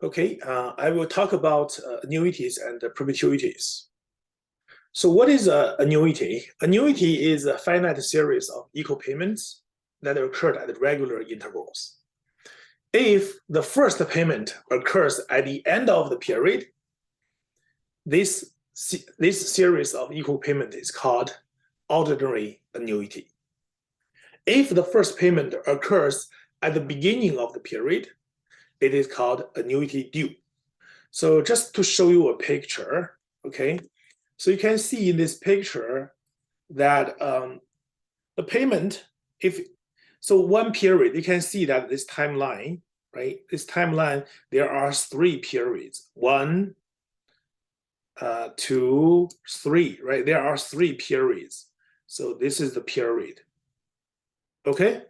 Okay, I will talk about annuities and perpetuities. So what is an annuity? Annuity is a finite series of equal payments that occur at regular intervals. If the first payment occurs at the end of the period, this series of equal payment is called ordinary annuity. If the first payment occurs at the beginning of the period, it is called annuity due. So just to show you a picture, okay? So you can see in this picture that the payment, so one period, you can see that this timeline, right? This timeline, there are 3 periods. 1, 2, 3, right? There are 3 periods. So this is the period. Okay?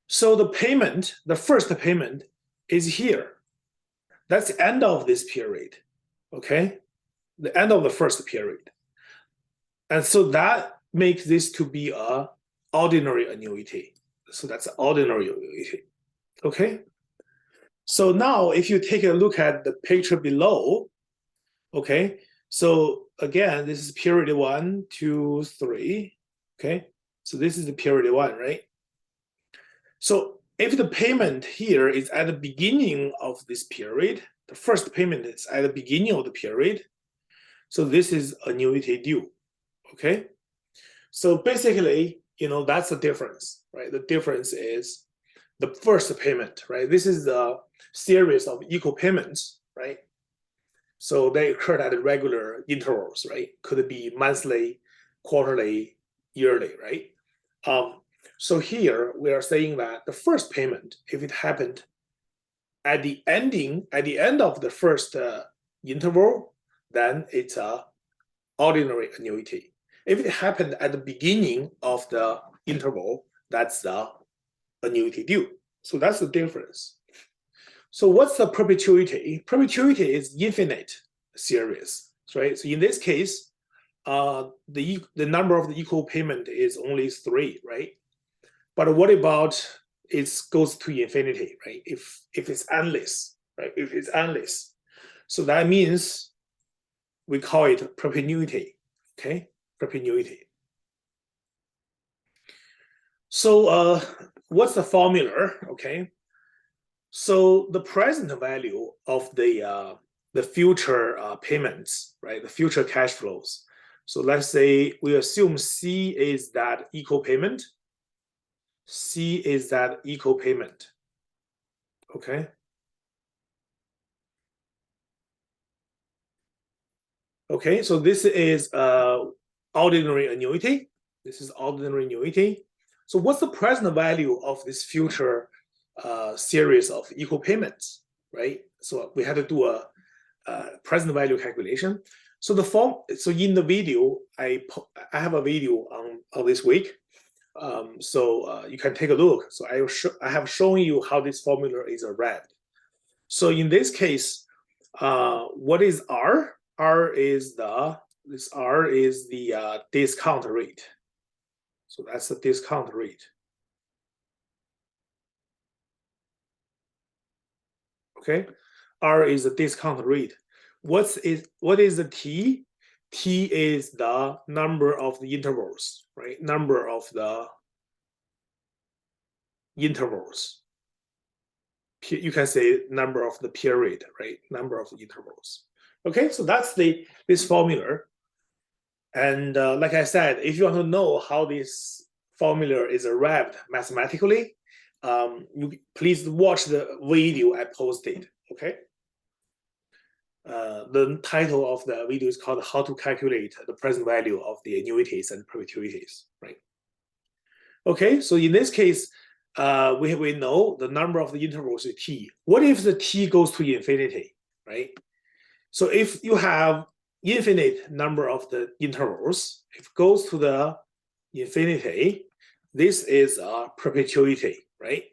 So the payment, the first payment is here. That's the end of this period. Okay? The end of the first period. And so that makes this to be a ordinary annuity. So that's an ordinary annuity. Okay? So now if you take a look at the picture below, okay, so again, this is period 1, 2, 3. Okay, so this is the period 1, right? So if the payment here is at the beginning of this period, the first payment is at the beginning of the period, so this is annuity due. Okay, so basically, that's the difference, right? The difference is the first payment, right? This is the series of equal payments, right? So they occur at regular intervals, right? Could be monthly, quarterly, yearly, right? So here we are saying that the first payment, if it happened at the end of the first interval, then it's a ordinary annuity. If it happened at the beginning of the interval, that's the annuity due. So that's the difference. So what's the perpetuity? Perpetuity is infinite series, right? So in this case, the number of the equal payment is only 3, right? But what about it goes to infinity, right? If it's endless, right? If it's endless, so that means we call it perpetuity. Okay, perpetuity. So what's the formula? Okay, so the present value of the future payments, right? The future cash flows. So let's say we assume C is that equal payment. C is that equal payment. Okay. Okay, so this is ordinary annuity. This is ordinary annuity. So what's the present value of this future series of equal payments, right? So we had to do a present value calculation. So in the video, I have a video on this week. So you can take a look. So I have shown you how this formula is arrived. So in this case, what is R? R is the discount rate. So that's the discount rate. Okay, R is the discount rate. What is the T? T is the number of the intervals, right? Number of the intervals. You can say number of the period, right? Number of the intervals. Okay, so that's this formula. And like I said, if you want to know how this formula is arrived mathematically, please watch the video I posted, okay? The title of the video is called How to Calculate the Present Value of the Annuities and Perpetuities, right? Okay, so in this case, we know the number of the intervals is T. What if the T goes to infinity, right? So if you have infinite number of the intervals, if it goes to the infinity, this is a perpetuity, right?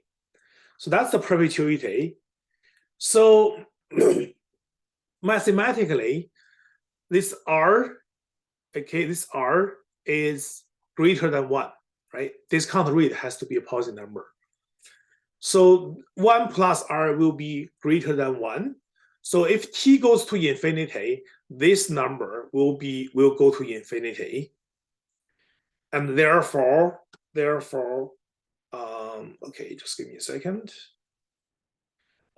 So that's the perpetuity. So mathematically, this R, okay, this R is greater than 1, right? Discount rate has to be a positive number. So 1 plus r will be greater than 1. So if t goes to infinity, this number will go to infinity. And therefore, okay, just give me a second.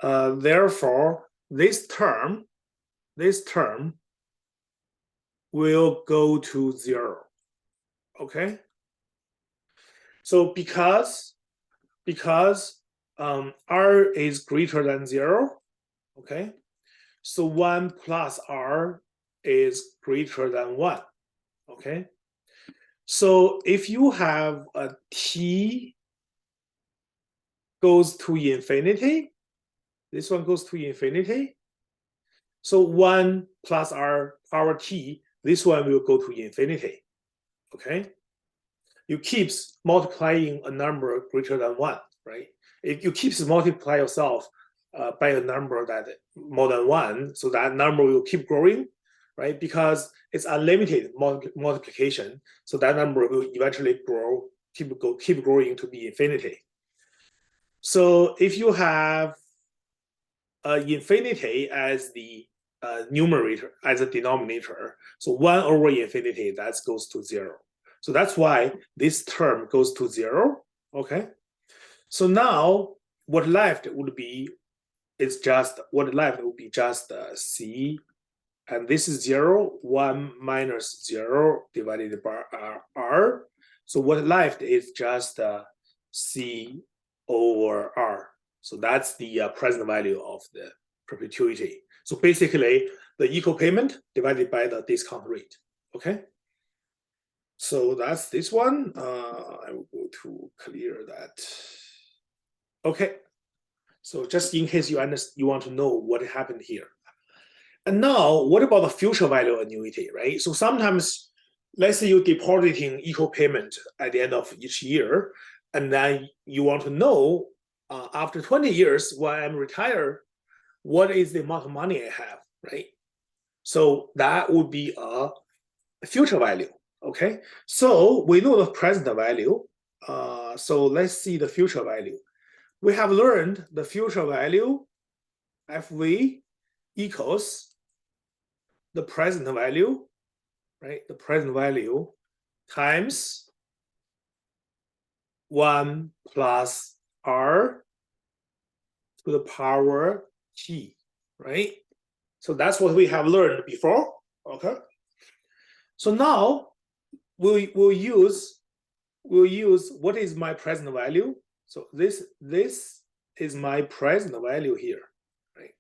Therefore, this term will go to 0. Okay. So because r is greater than 0, okay, so 1 plus r is greater than 1. Okay. So if you have a t goes to infinity, this one goes to infinity. So 1 plus r power t, this one will go to infinity. Okay. You keep multiplying a number greater than 1, right? If you keep multiply yourself by a number that more than 1, so that number will keep growing, right? Because it's unlimited multiplication, so that number will eventually grow, keep growing to be infinity. So if you have infinity as the numerator, as a denominator, so 1 over infinity, that goes to 0. So that's why this term goes to 0. Okay. So now what left would be just c, and this is 0, 1 minus 0 divided by r. So what left is just c over r. So that's the present value of the perpetuity. So basically, the equal payment divided by the discount rate. Okay. So that's this one. I will go to clear that. Okay. So just in case you want to know what happened here. And now, what about the future value annuity, right? So sometimes, let's say you're depositing equal payment at the end of each year, and then you want to know after 20 years when I'm retired, what is the amount of money I have, right? So that would be a future value. Okay, so we know the present value. So let's see the future value. We have learned the future value FV equals the present value, right? The present value times 1 plus r to the power t, right? So that's what we have learned before. Okay. So now we'll use what is my present value. So this is my present value here, right?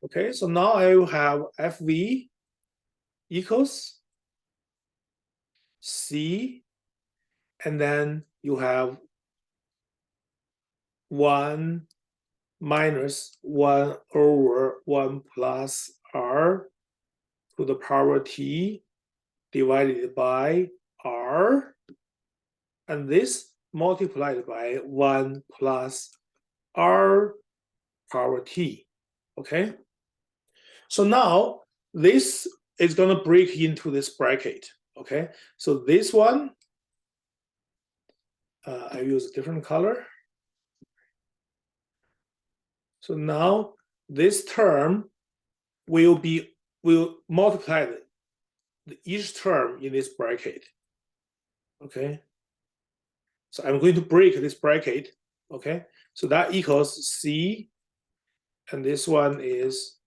Okay, so now I will have FV equals C, and then you have 1 minus 1 over 1 plus r to the power t divided by r, and this multiplied by 1 plus r power t. Okay, so now this is going to break into this bracket. Okay, so this one I use a different color. So now this term will multiply each term in this bracket. Okay, so I'm going to break this bracket. Okay, so that equals c, and this one is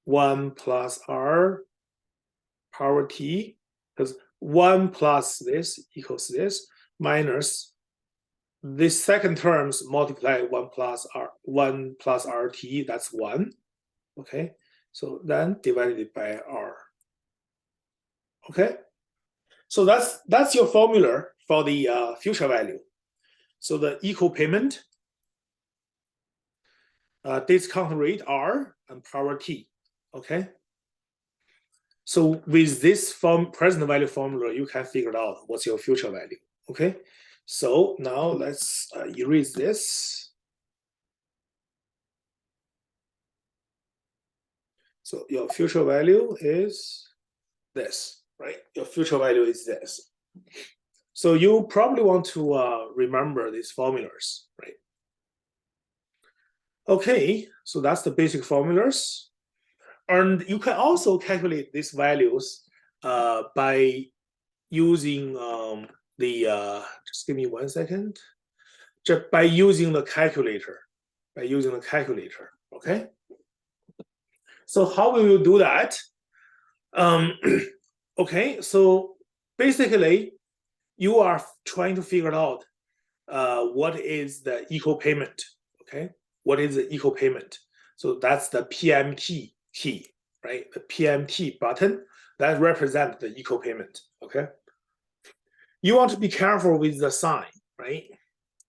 1 plus r power t, because 1 plus this equals this, minus this second terms multiply 1 plus rt, that's 1. Okay, so then divided by r. Okay, so that's your formula for the future value. So the equal payment, discount rate r, and power t. Okay, so with this present value formula, you can figure out what's your future value. Okay, so now let's erase this. So your future value is this, right? Your future value is this. So you probably want to remember these formulas, right? Okay, so that's the basic formulas. And you can also calculate these values by using just give me 1 second. Just by using the calculator. Okay? So how will you do that? Okay, so basically, you are trying to figure out what is the equal payment. Okay, what is the equal payment? So that's the PMT key, right? The PMT button that represents the equal payment. Okay, you want to be careful with the sign, right?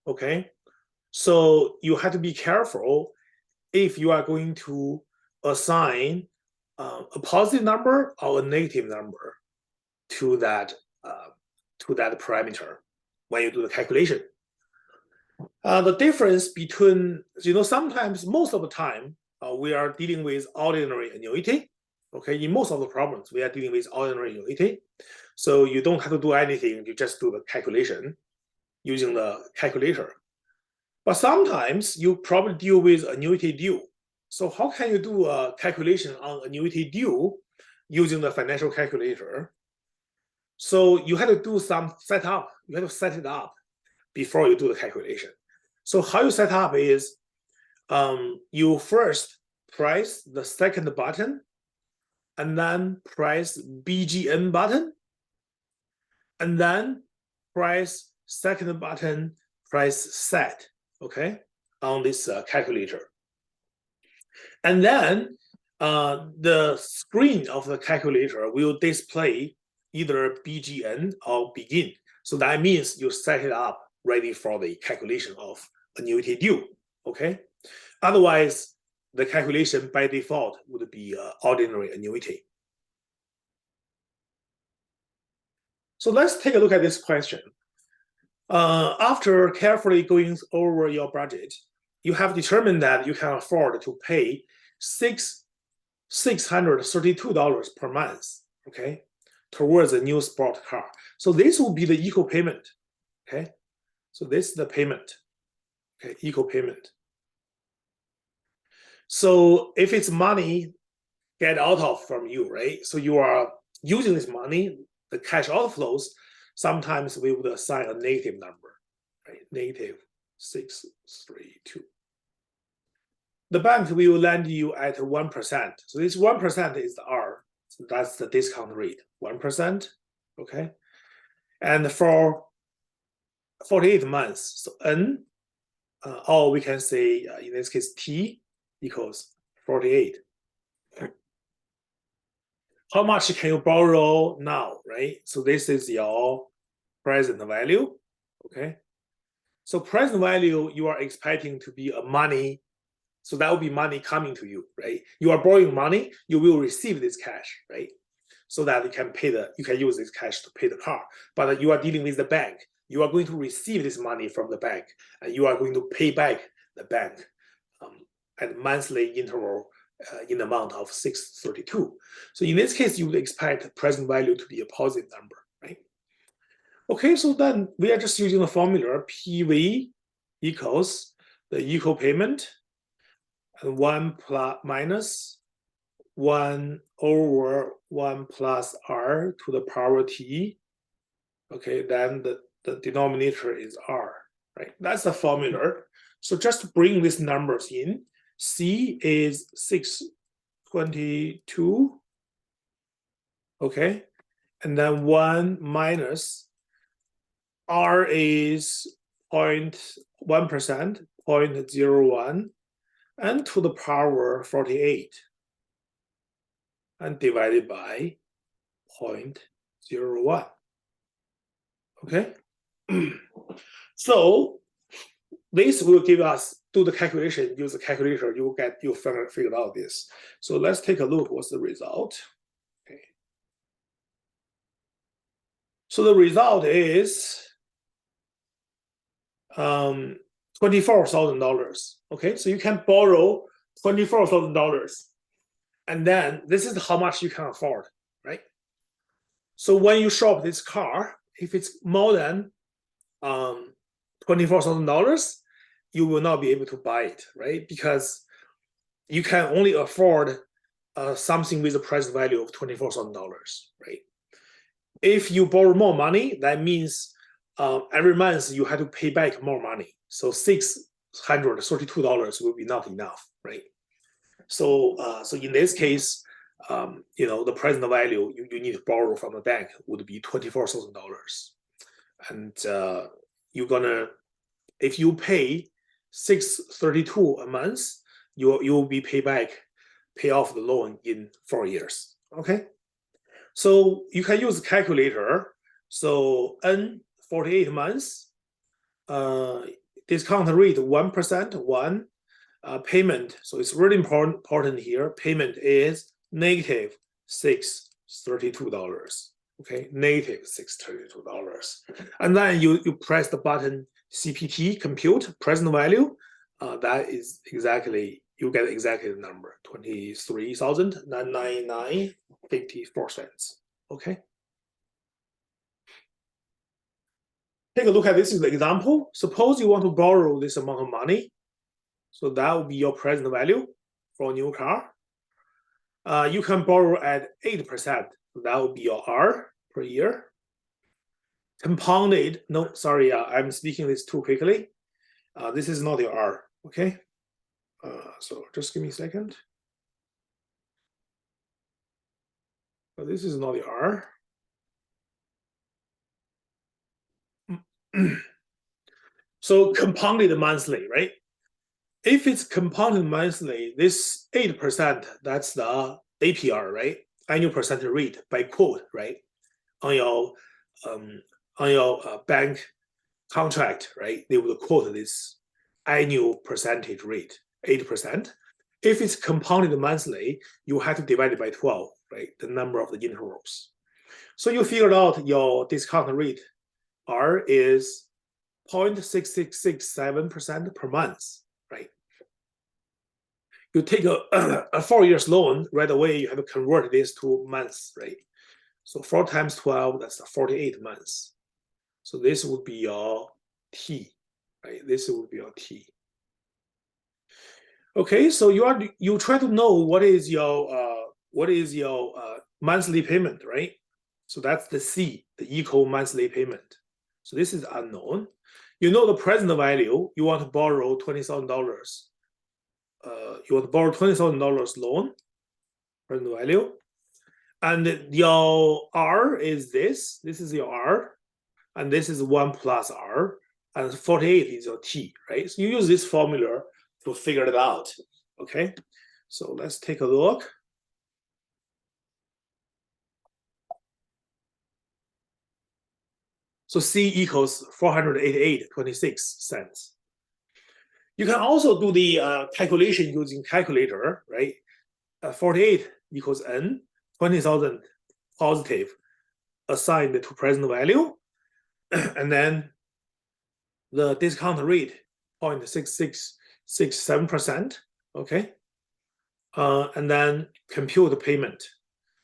Okay, so you have to be careful if you are going to assign a positive number or a negative number to that parameter when you do the calculation. The difference between, sometimes, most of the time, we are dealing with ordinary annuity. Okay, in most of the problems, we are dealing with ordinary annuity. So you don't have to do anything, you just do the calculation using the calculator. But sometimes you probably deal with annuity due. So how can you do a calculation on annuity due using the financial calculator? So you have to do some setup. You have to set it up before you do the calculation. So how you set up is you first press the second button and then press BGN button and then press second button, press set, okay, on this calculator. And then the screen of the calculator will display either BGN or begin. So that means you set it up ready for the calculation of annuity due, okay? Otherwise, the calculation by default would be ordinary annuity. So let's take a look at this question. After carefully going over your budget, you have determined that you can afford to pay $632 per month, okay, towards a new sport car. So this will be the equal payment, okay? So this is the payment, okay, equal payment. So if it's money get out of from you, right? So you are using this money, the cash outflows, sometimes we would assign a negative number, right? Negative 632. The bank will lend you at 1%. So this 1% is the R. So that's the discount rate, 1%, okay? And for 48 months, so N, or we can say, in this case, T equals 48. How much can you borrow now, right? So this is your present value, okay? So present value, you are expecting to be a money, so that will be money coming to you, right? You are borrowing money, you will receive this cash, right? So that you can use this cash to pay the car. But you are dealing with the bank. You are going to receive this money from the bank, and you are going to pay back the bank at monthly interval in the amount of 632. So in this case, you would expect present value to be a positive number, right? Okay, so then we are just using the formula PV equals the equal payment and 1 plus minus 1 over 1 plus R to the power T. Okay, then the denominator is R, right? That's the formula. So just bring these numbers in. C is 622, okay? And then 1 minus R is 0.1%, 0.01, and to the power 48, and divided by 0.01. Okay? So this will give us, do the calculation, use the calculator, you'll figure out this. So let's take a look, what's the result? Okay. So the result is $24,000. Okay, so you can borrow $24,000, and then this is how much you can afford, right? So when you shop this car, if it's more than $24,000, you will not be able to buy it, right? Because you can only afford something with a present value of $24,000, right? If you borrow more money, that means every month you have to pay back more money. So $632 will be not enough, right? So in this case, the present value you need to borrow from the bank would be $24,000, and you're gonna, if you pay $632 a month, you'll be pay off the loan in 4 years. Okay, so you can use a calculator. So N 48 months, discount rate 1%, payment. So it's really important here. Payment is negative $632. Okay, negative $632. And then you press the button CPT, compute present value. That is exactly, you get exactly the number, 23,999.54. Okay. Take a look at this example. Suppose you want to borrow this amount of money. So that will be your present value for a new car. You can borrow at 8%. That will be your R per year. Compounded, no, sorry, I'm speaking this too quickly. This is not your R, okay? So just give me a second. This is not your R. So compounded monthly, right? If it's compounded monthly, this 8%, that's the APR, right? Annual percentage rate by quote, right? On your bank contract, right? They will quote this annual percentage rate, 8%. If it's compounded monthly, you have to divide it by 12, right? The number of the intervals. So you figured out your discount rate, R, is 0.6667% per month, right? You take a 4 years loan, right away, you have to convert this to months, right? So 4 times 12, that's 48 months. So this would be your T, right? This would be your T. Okay, so you try to know what is your monthly payment, right? So that's the C, the equal monthly payment. So this is unknown. You know the present value. You want to borrow $20,000. You want to borrow $20,000 loan, present value, and your R is this. This is your R, and this is 1 plus R, and 48 is your T, right? So you use this formula to figure it out, okay? So let's take a look. So C equals 488.26. You can also do the calculation using calculator, right? 48 equals N, 20,000 positive assigned to present value, and then the discount rate 0.6667%, okay? And then compute the payment.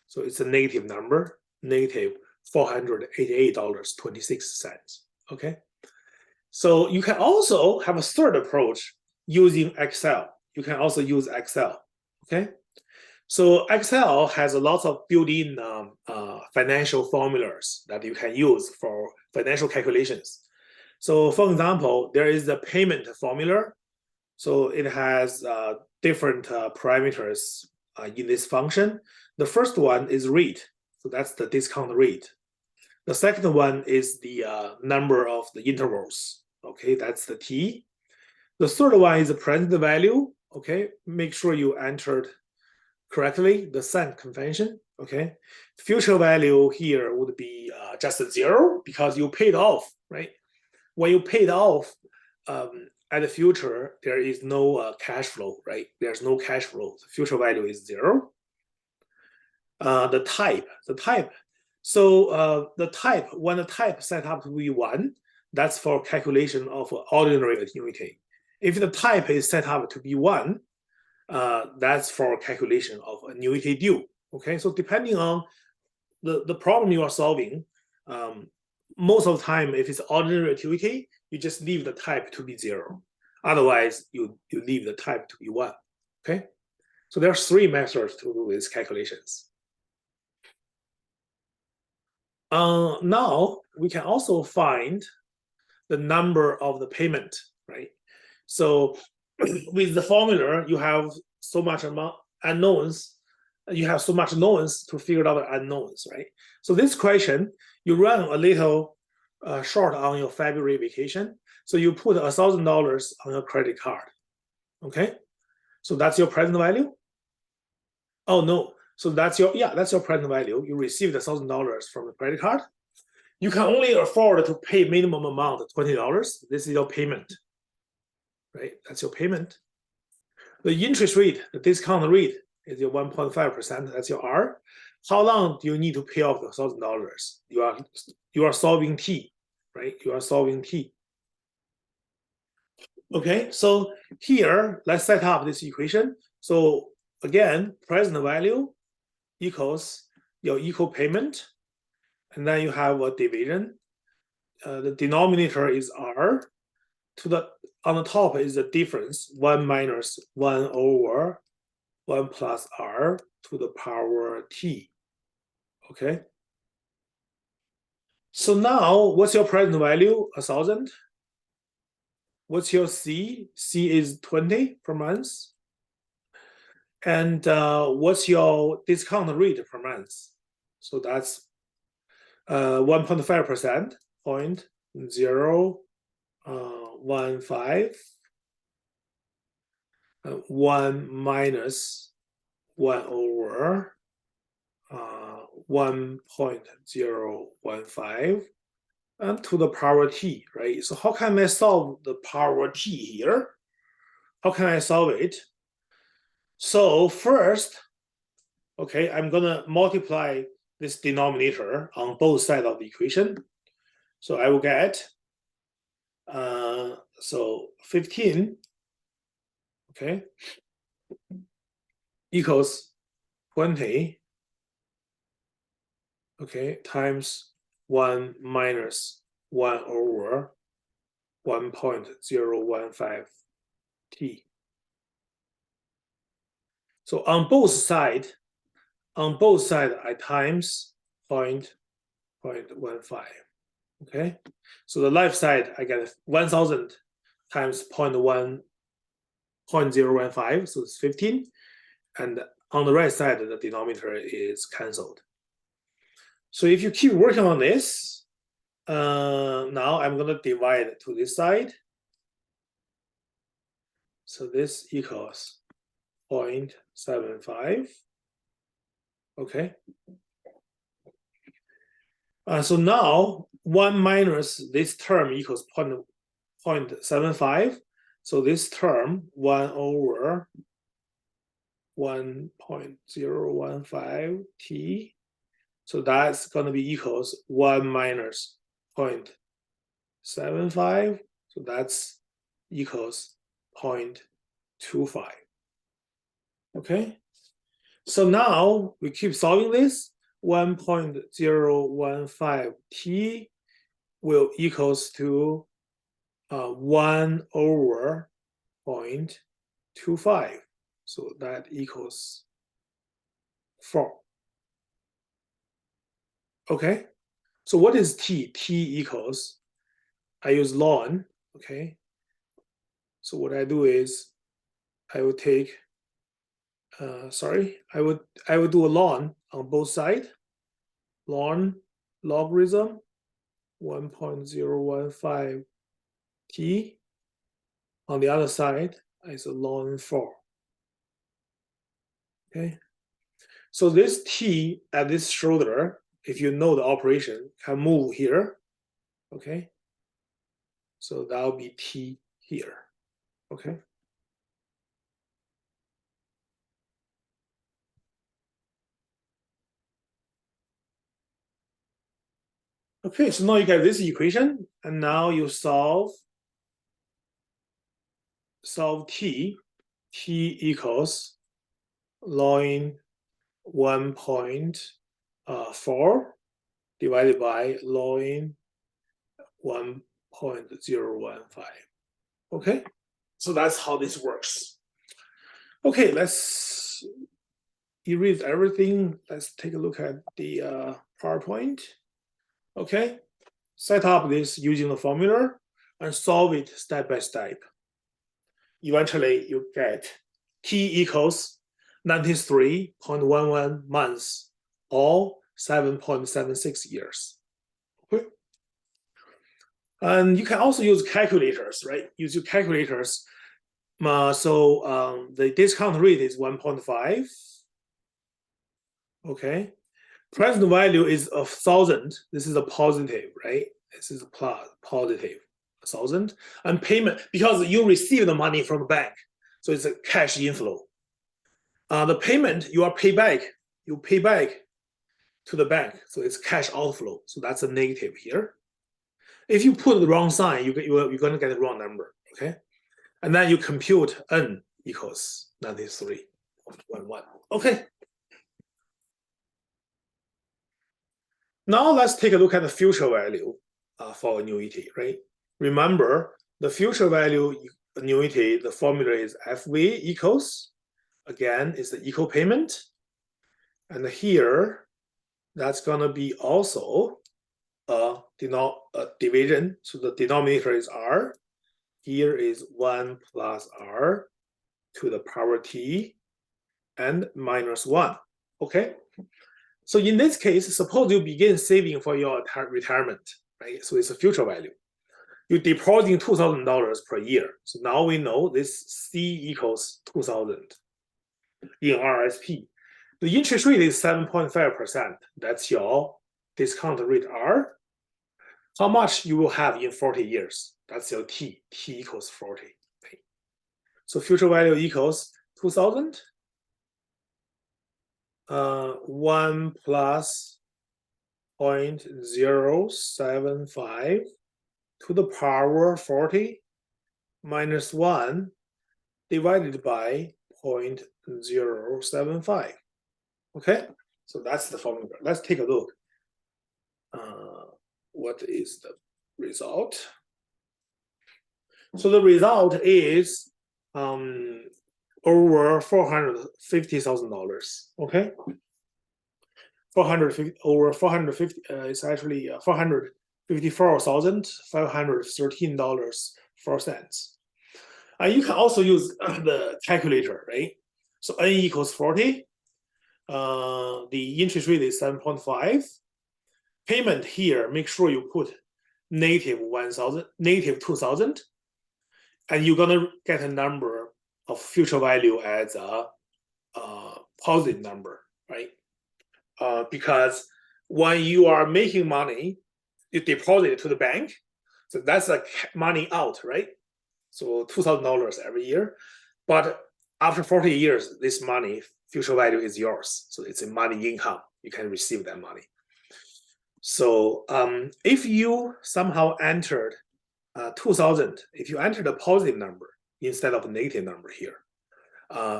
So it's a negative number, negative $488.26, okay? So you can also have a third approach using Excel. You can also use Excel, okay? So Excel has a lot of built-in financial formulas that you can use for financial calculations. So for example, there is the payment formula. So it has different parameters in this function. The first one is rate. So that's the discount rate. The second one is the number of the intervals. Okay, that's the T. The third one is the present value. Okay, make sure you entered correctly the sign convention. Okay, future value here would be just 0 because you paid off, right? When you paid off at the future, there is no cash flow, right? There's no cash flow. The future value is 0. The type. So the type, when the type set up to be 1, that's for calculation of ordinary annuity. If the type is set up to be 1, that's for calculation of annuity due. Okay, so depending on the problem you are solving, most of the time, if it's ordinary annuity, you just leave the type to be 0. Otherwise, you leave the type to be 1. Okay, so there are 3 methods to do these calculations. Now we can also find the number of the payment, right? So with the formula, you have so much amount unknowns. You have so much knowns to figure out the unknowns, right? So this question, you run a little short on your February vacation. So you put $1,000 on your credit card. Okay, so that's your present value. Oh no, so that's your present value. You received $1,000 from the credit card. You can only afford to pay minimum amount of $20. This is your payment, right? That's your payment. The interest rate, the discount rate is your 1.5%. That's your R. How long do you need to pay off the $1,000? You are solving T, right? You are solving T. Okay, so here let's set up this equation. So again, present value equals your equal payment, and then you have a division. The denominator is R. On the top is the difference, 1 minus 1 over 1 plus R to the power T. Okay. So now what's your present value? 1,000. What's your C? C is 20 per month. And what's your discount rate per month? So that's 1.5%, 0.015, 1 minus 1 over 1.015 and to the power T, right? So how can I solve the power T here? How can I solve it? So first, okay, I'm gonna multiply this denominator on both sides of the equation. So I will get, so 15, okay, equals 20, okay, times 1 minus 1 over 1.015 T. So on both sides, I times 0.15. Okay, so the left side I get 1,000 times 0.015, so it's 15, and on the right side the denominator is cancelled. So if you keep working on this, now I'm going to divide to this side. So this equals 0.75. Okay. So now 1 minus this term equals 0.75. So this term 1 over 1.015 T. So that's going to be equals 1 minus 0.75. So that's equals 0.25. Okay. So now we keep solving this. 1.015 T will equals to 1 over 0.25. So that equals 4. Okay. So what is T? T equals, I use ln, okay. So what I do is I would take, I would do a ln on both sides. Ln logarithm 1.015 T. On the other side is a ln 4. Okay. So this T at this shoulder, if you know the operation, can move here. Okay. So that will be T here. Okay. Okay, so now you get this equation, and now you solve T. T equals ln 1.4 divided by ln 1.015. Okay, So that's how this works. Okay, let's erase everything. Let's take a look at the PowerPoint. Okay, set up this using the formula and solve it step by step. Eventually, you get T equals 93.11 months or 7.76 years. Okay. And you can also use calculators, right? Use your calculators. The discount rate is 1.5. Okay. Present value is 1,000. This is a positive, right? This is a positive 1,000. And payment, because you receive the money from the bank, so it's a cash inflow. The payment you are paid back. You pay back to the bank, so it's cash outflow. So that's a negative here. If you put the wrong sign, you're going to get the wrong number. Okay, and then you compute n equals 93.11. Okay. Now let's take a look at the future value for annuity, right? Remember, the future value annuity, the formula is FV equals, again, is the equal payment. And here, that's going to be also a division. So the denominator is R. Here is 1 plus R to the power T and minus 1. Okay? So in this case, suppose you begin saving for your retirement, right? So it's a future value. You're depositing $2,000 per year. So now we know this C equals 2,000 in RSP. The interest rate is 7.5%. That's your discount rate R. How much you will have in 40 years? That's your T. T equals 40. Okay. So future value equals 2,000. 1 plus 0.075 to the power 40 minus 1 divided by 0.075. Okay, so that's the formula. Let's take a look. What is the result? So the result is over $450,000. Okay, 450 over 450. It's actually $454,513.04. And you can also use the calculator, right? So n equals 40. The interest rate is 7.5. Payment here, make sure you put negative 1,000, negative 2,000, and you're gonna get a number of future value as a positive number, right? Because when you are making money, you deposit it to the bank, so that's like money out, right? So $2,000 every year, but after 40 years, this money future value is yours, so it's a money income. You can receive that money. So if you somehow entered 2,000, if you entered a positive number instead of a negative number here,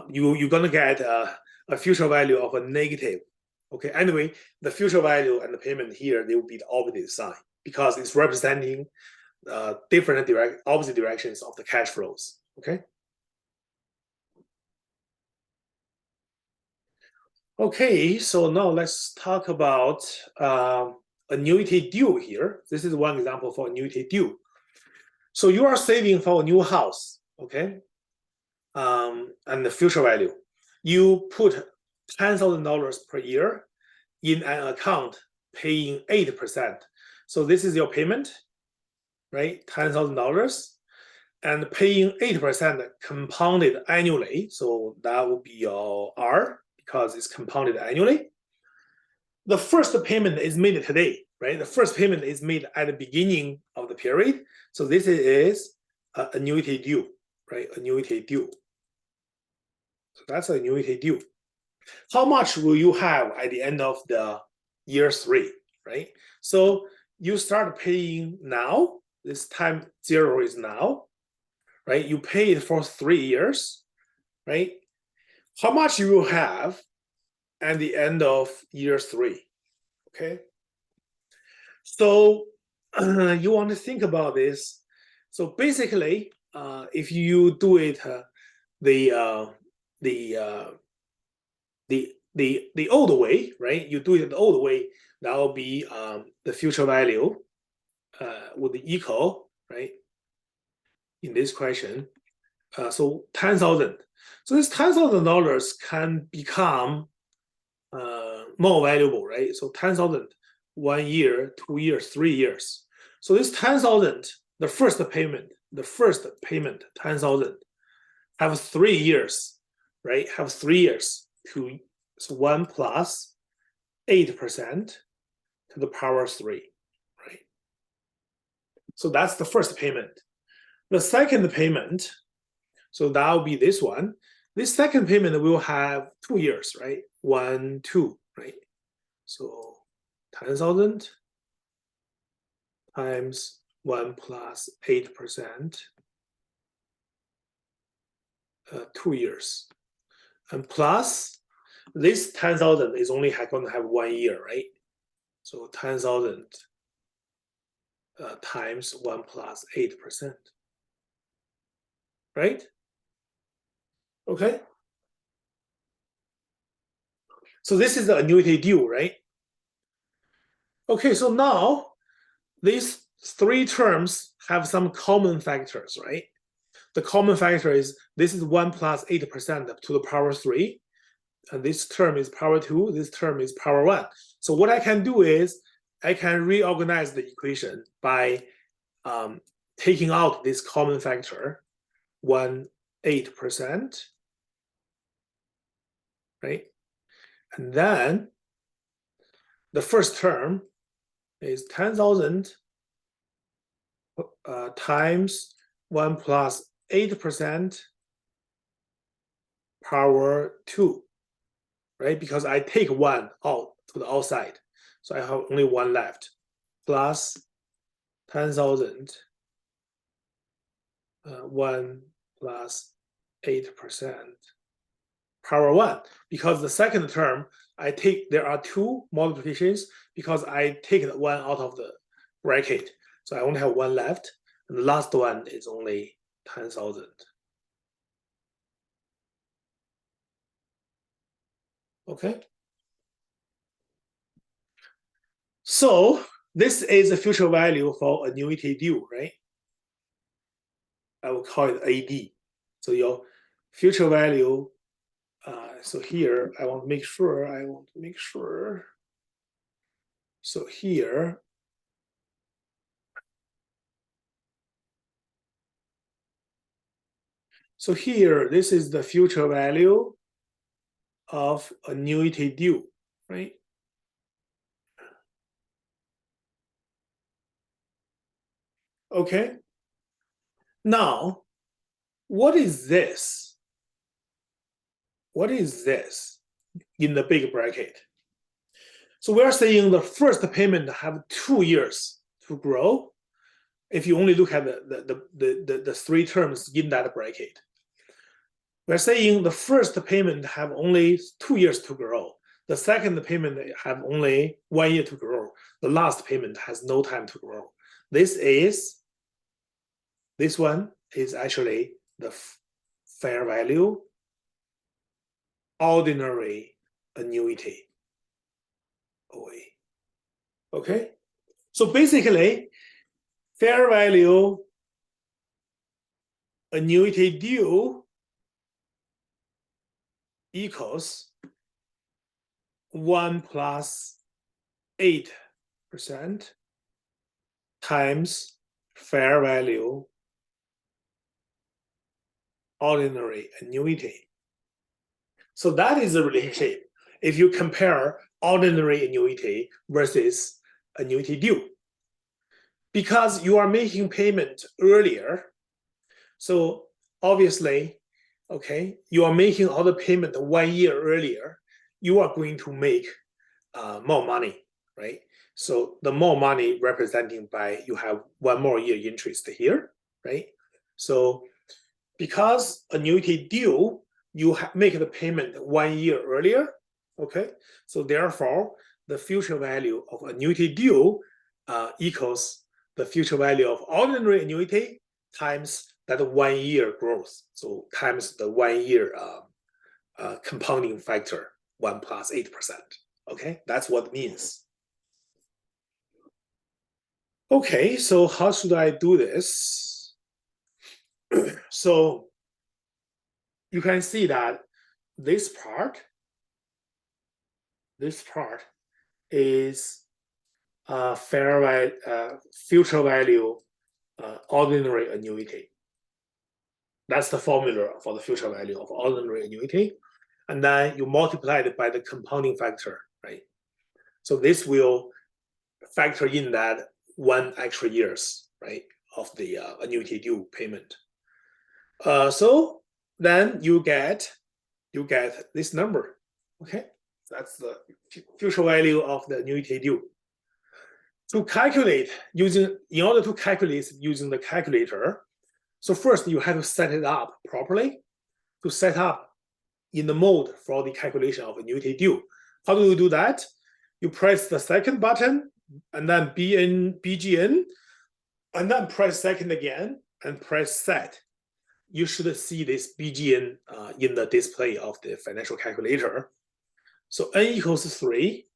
you're gonna get a future value of a negative. Okay, anyway, the future value and the payment here, they will be the opposite sign because it's representing different opposite directions of the cash flows. Okay. Okay, so now let's talk about annuity due here. This is one example for annuity due. So you are saving for a new house, okay? And the future value. You put $10,000 per year in an account paying 8%. So this is your payment, right? $10,000 and paying 8% compounded annually. So that would be your R because it's compounded annually. The first payment is made today, right? The first payment is made at the beginning of the period. So this is annuity due, right? Annuity due. So that's annuity due. How much will you have at the end of the year 3, right? So you start paying now. This time 0 is now, right? You pay it for 3 years, right? How much you will have at the end of year 3, okay? So you want to think about this. So basically, if you do it the old way, right? You do it the old way, that will be the future value would equal, right? In this question, so 10,000. So this $10,000 can become more valuable, right? So 10,000, 1 year, 2 years, 3 years. So this 10,000, the first payment, 10,000, have 3 years, right? Have 3 years to, so 1 plus 8% to the power 3, right? So that's the first payment. The second payment, so that will be this one. This second payment will have 2 years, right? 1, 2, right? So 10,000 times 1 plus 8%, 2 years. And plus, this 10,000 is only going to have 1 year, right? So 10,000 times 1 plus 8%, right? Okay. So this is the annuity due, right? Okay, so now these 3 terms have some common factors, right? The common factor is this is 1 plus 8% to the power 3. And this term is power 2, this term is power 1. So what I can do is I can reorganize the equation by taking out this common factor, 1, 8%, right? And then the first term is 10,000 times 1 plus 8% power 2, right? Because I take 1 out to the outside. So I have only 1 left, plus 10,000, 1 plus 8% power 1. Because the second term, there are 2 multiplications because I take the 1 out of the bracket. So I only have 1 left. And the last one is only 10,000. Okay. So this is the future value for annuity due, right? I will call it AD. So your future value, so here I want to make sure, so here, this is the future value of annuity due, right? Okay. Now, what is this? What is this in the big bracket? So we're saying the first payment have 2 years to grow. If you only look at the 3 terms in that bracket, we're saying the first payment have only 2 years to grow. The second payment have only 1 year to grow. The last payment has no time to grow. This one is actually the fair value ordinary annuity. OA. Okay, so basically, fair value annuity due equals 1 plus 8% times fair value ordinary annuity. So that is the relationship if you compare ordinary annuity versus annuity due. Because you are making payment earlier, so obviously, okay, you are making all the payment 1 year earlier, you are going to make more money, right? So the more money representing by you have 1 more year interest here, right? So because annuity due, you make the payment 1 year earlier, okay? So therefore, the future value of annuity due equals the future value of ordinary annuity times that 1 year growth, so times the 1 year compounding factor, 1 plus 8%. Okay, that's what it means. Okay, so how should I do this? So you can see that this part is future value ordinary annuity. That's the formula for the future value of ordinary annuity. And then you multiply it by the compounding factor, right? So this will factor in that 1 extra years, right, of the annuity due payment. So then you get this number, okay? That's the future value of the annuity due. To calculate in order to calculate using the calculator, so first you have to set it up properly. To set up in the mode for the calculation of annuity due. How do you do that? You press the second button and then BGN, and then press second again and press set. You should see this BGN in the display of the financial calculator. So N equals 3.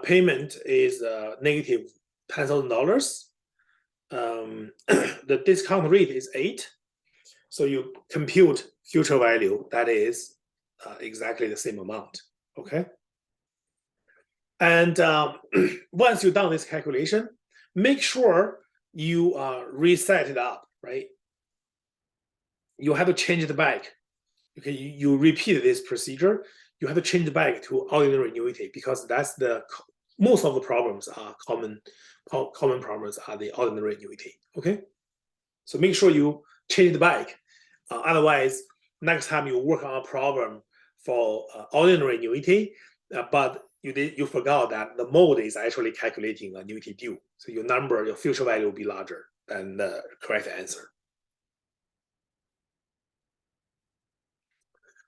Payment is negative $10,000. The discount rate is 8. So you compute future value that is exactly the same amount. Okay. And once you've done this calculation, make sure you reset it up, right? You have to change it back. Okay, you repeat this procedure. You have to change it back to ordinary annuity because that's most of the problems are common problems are the ordinary annuity. Okay, so make sure you change it back. Otherwise, next time you work on a problem for ordinary annuity, but you forgot that the mode is actually calculating annuity due. So your future value will be larger than the correct answer.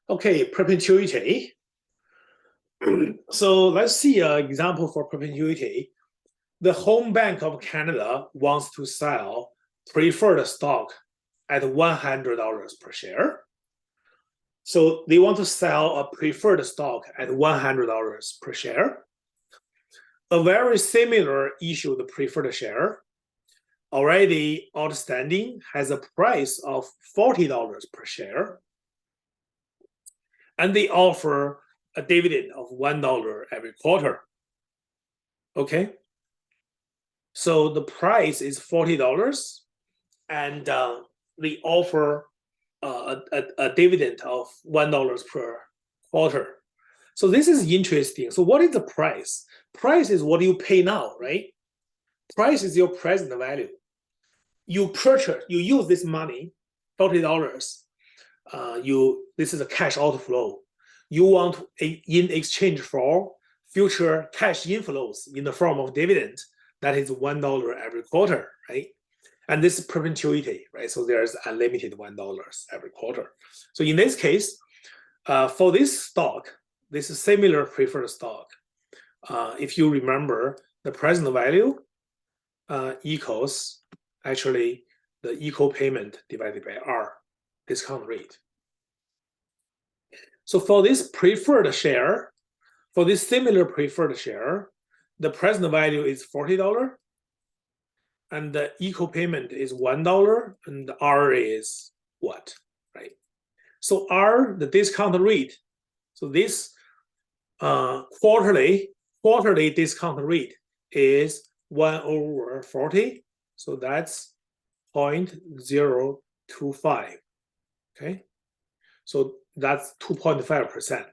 Okay, perpetuity. So let's see an example for perpetuity. The Home Bank of Canada wants to sell preferred stock at $100 per share. So they want to sell a preferred stock at $100 per share. A very similar issued preferred share already outstanding has a price of $40 per share. And they offer a dividend of $1 every quarter. Okay. So the price is $40 and they offer a dividend of $1 per quarter. So this is interesting. So what is the price? Price is what you pay now, right? Price is your present value. You use this money, $40. This is a cash outflow. You want in exchange for future cash inflows in the form of dividend. That is $1 every quarter, right? And this is perpetuity, right? So there's unlimited $1 every quarter. So in this case, for this stock, this is similar preferred stock. If you remember, the present value equals actually the equal payment divided by R, discount rate. So for this preferred share, for this similar preferred share, the present value is $40 and the equal payment is $1 and R is what, right? So R, the discount rate. So this quarterly discount rate is 1/40. So that's 0.025. Okay. So that's 2.5%.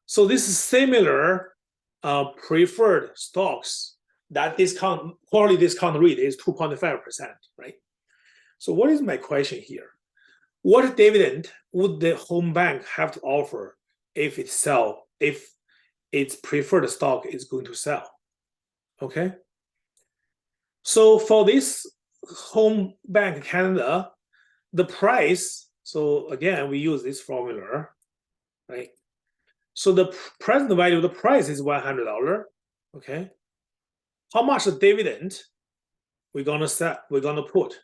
So this is similar preferred stocks. That quarterly discount rate is 2.5%, right? So what is my question here? What dividend would the home bank have to offer if its preferred stock is going to sell? Okay. So for this Home Bank Canada, the price, so again, we use this formula, right? So the present value of the price is $100, okay? How much dividend we're gonna put,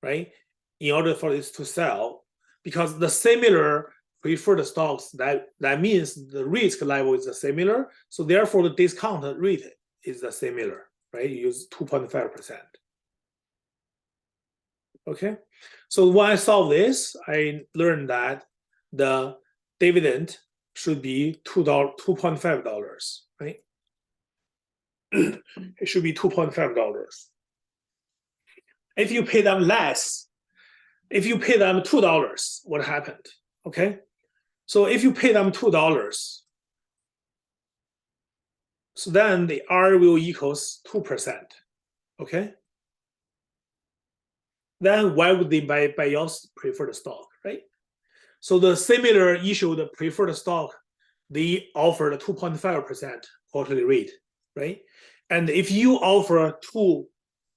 right? in order for this to sell, because the similar preferred stocks, that means the risk level is similar. So therefore, the discount rate is similar, right? You use 2.5%. Okay, so when I solve this, I learned that the dividend should be $2.5, right? It should be $2.5. If you pay them less, if you pay them $2, what happened? Okay, so if you pay them $2, so then the R will equals 2%. Okay, then why would they buy your preferred stock, right? So the similar issue, the preferred stock, they offered 2.5% quarterly rate, right? And if you offer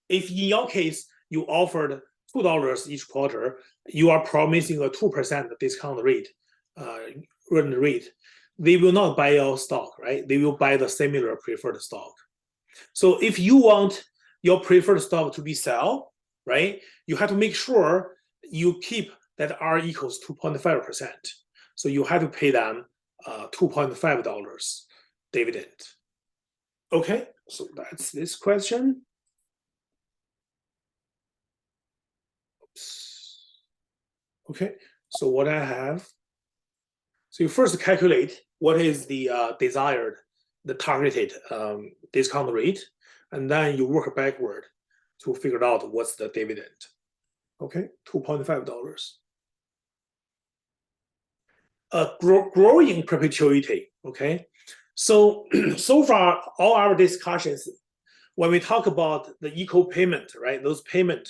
if in your case you offered $2 each quarter, you are promising a 2% discount rate, earned rate. They will not buy your stock, right? They will buy the similar preferred stock. So if you want your preferred stock to be sell, right, you have to make sure you keep that R equals 2.5%. So you have to pay them $2.5 dividend. Okay, so that's this question. Oops. Okay, so what I have, so you first calculate what is the desired, the targeted discount rate, and then you work backward to figure out what's the dividend. Okay, $2.5. Growing perpetuity. Okay, so so far all our discussions, when we talk about the equal payment, right? Those payment,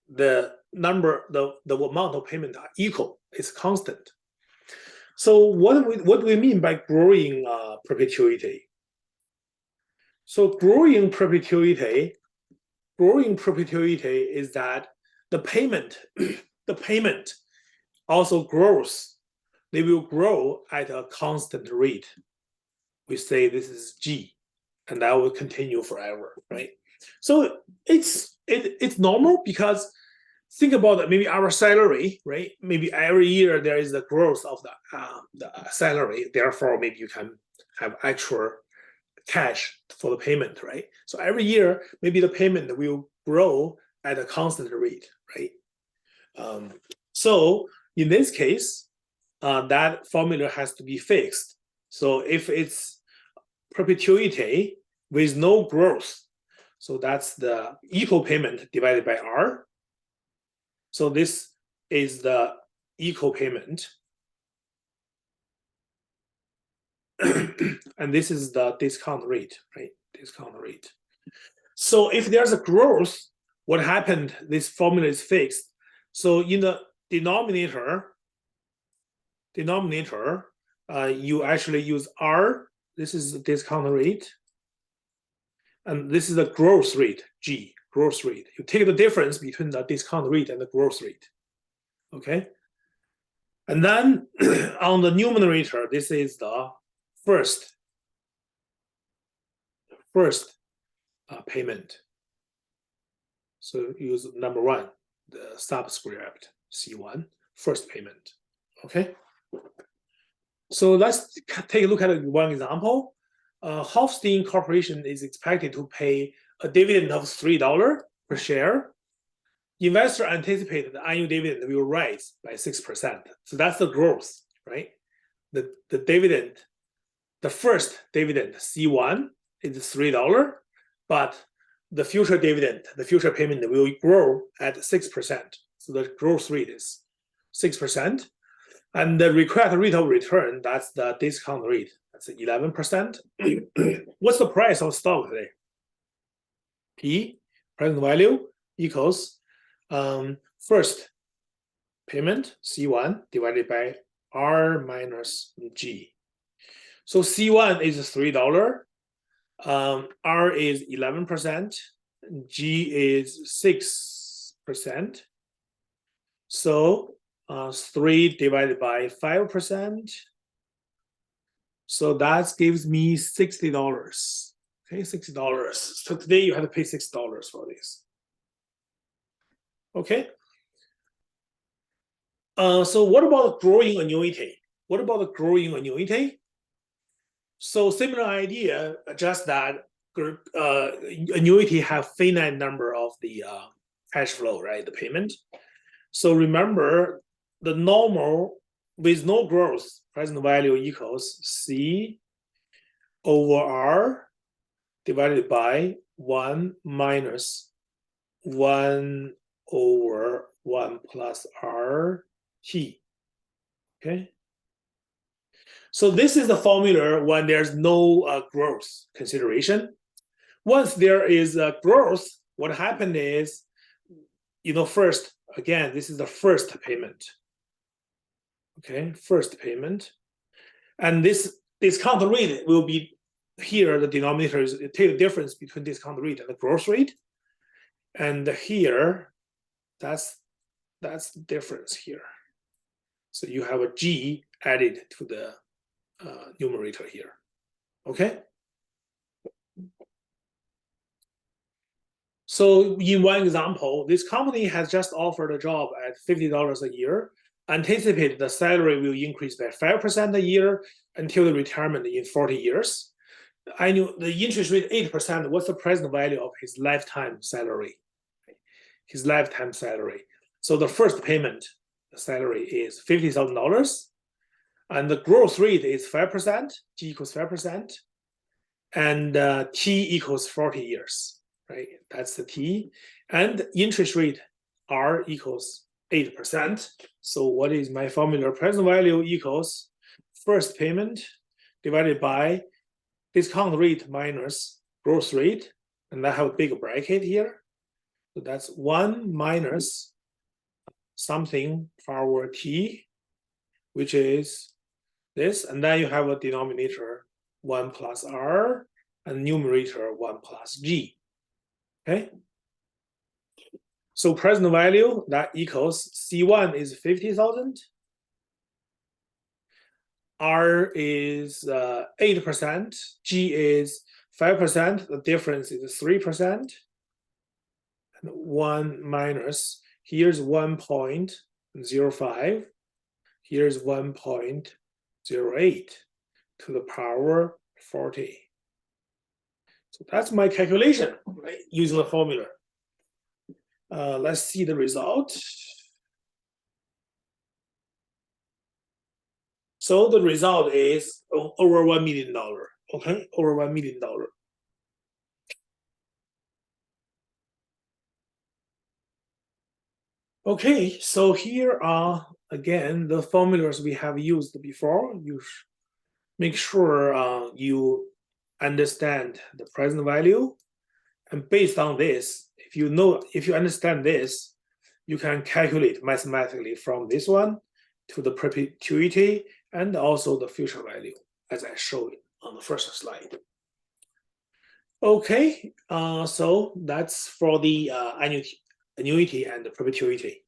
the number, the amount of payment are equal. It's constant. So what do we mean by growing perpetuity? So growing perpetuity is that the payment also grows. They will grow at a constant rate. We say this is G, and that will continue forever, right? So it's normal, because think about it, maybe our salary, right? Maybe every year there is a growth of the salary. Therefore, maybe you can have actual cash for the payment, right? So every year, maybe the payment will grow at a constant rate, right? So in this case, that formula has to be fixed. So if it's perpetuity with no growth, so that's the equal payment divided by R. So this is the equal payment. And this is the discount rate, right? Discount rate. So if there's a growth, what happened? This formula is fixed. So in the denominator, you actually use R. This is the discount rate. And this is the growth rate, G, growth rate. You take the difference between the discount rate and the growth rate. Okay. And then on the numerator, this is the first payment. So use number one, the subscript C1, first payment. Okay. So let's take a look at one example. Hofstein Corporation is expected to pay a dividend of $3 per share. Investor anticipated the annual dividend will rise by 6%. So that's the growth, right? The dividend, the first dividend, C1, is $3, but the future dividend, the future payment will grow at 6%. So the growth rate is 6%. And the required rate of return, that's the discount rate, that's 11%. What's the price of stock today? P, present value, equals first payment, C1, divided by R minus G. So C1 is $3, R is 11%, G is 6%. So 3 divided by 5%. So that gives me $60. Okay, $60. So today you have to pay $6 for this. Okay. So what about growing annuity? What about the growing annuity? So similar idea, just that annuity have finite number of the cash flow, right? The payment. So remember the normal with no growth, present value equals C over R divided by 1 minus 1 over 1 plus R T. Okay. So this is the formula when there's no growth consideration. Once there is a growth, what happened is, first, again, this is the first payment. Okay, first payment. And this discount rate will be here, the denominator is take the difference between discount rate and the growth rate. And here, that's the difference here. So you have a G added to the numerator here. Okay. So in one example, this company has just offered a job at $50 a year, anticipated the salary will increase by 5% a year until the retirement in 40 years. I knew the interest rate 8%. What's the present value of his lifetime salary? His lifetime salary. So the first payment, the salary is $50,000, and the growth rate is 5%. G equals 5%, and T equals 40 years. Right, that's the T, and interest rate R equals 8%. So what is my formula? Present value equals first payment divided by discount rate minus growth rate, and I have a big bracket here. So that's 1 minus something power T, which is this, and then you have a denominator 1 plus R and numerator 1 plus G. Okay. So present value that equals C1 is 50,000. R is 8%. G is 5%. The difference is 3%. And 1 minus, here's 1.05. Here's 1.08 to the power 40. So that's my calculation, right, using the formula. Let's see the result. So the result is over $1 million. Okay, over $1 million. Okay, so here are again the formulas we have used before. You make sure you understand the present value, and based on this, if you understand this, you can calculate mathematically from this one to the perpetuity and also the future value, as I showed on the first slide. Okay, so that's for the annuity and the perpetuity.